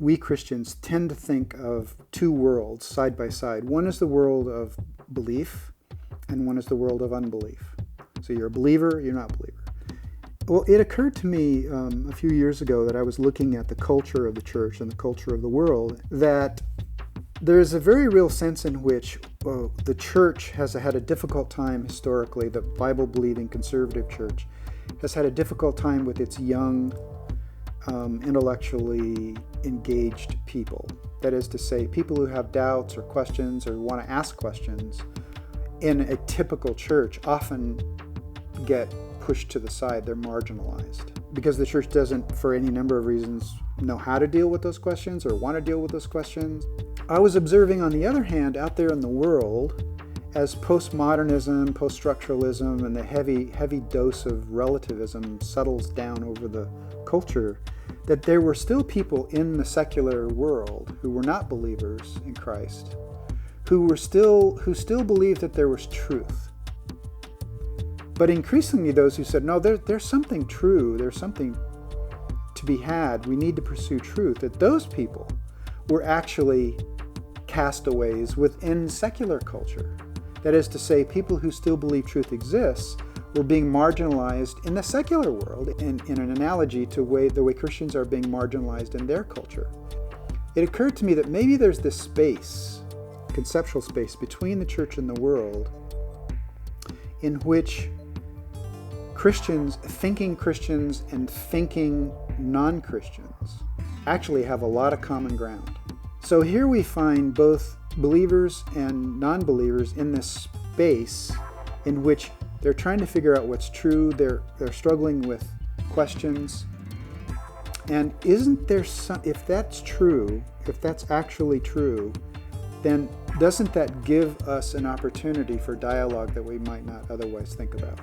we Christians tend to think of two worlds side by side. One is the world of belief, and one is the world of unbelief. So you're a believer, you're not a believer. Well, it occurred to me a few years ago that I was looking at the culture of the church and the culture of the world, that there's a very real sense in which the church has had a difficult time historically. The Bible-believing conservative church has had a difficult time with its young, intellectually engaged people. That is to say, people who have doubts or questions or want to ask questions in a typical church often get pushed to the side. They're marginalized because the church doesn't, for any number of reasons, know how to deal with those questions or want to deal with those questions. I was observing, on the other hand, out there in the world, as postmodernism, post-structuralism, and the heavy dose of relativism settles down over the culture, that there were still people in the secular world who were not believers in Christ, who still believed that there was truth. But increasingly those who said, no, there's something true, there's something to be had, we need to pursue truth, that those people were actually castaways within secular culture. That is to say, people who still believe truth exists were being marginalized in the secular world, in an analogy to the way Christians are being marginalized in their culture. It occurred to me that maybe there's this space, conceptual space, between the church and the world in which thinking Christians and thinking non-Christians actually have a lot of common ground. So here we find both believers and non-believers in this space in which they're trying to figure out what's true, they're struggling with questions. And isn't there if that's true, if that's actually true, then doesn't that give us an opportunity for dialogue that we might not otherwise think about?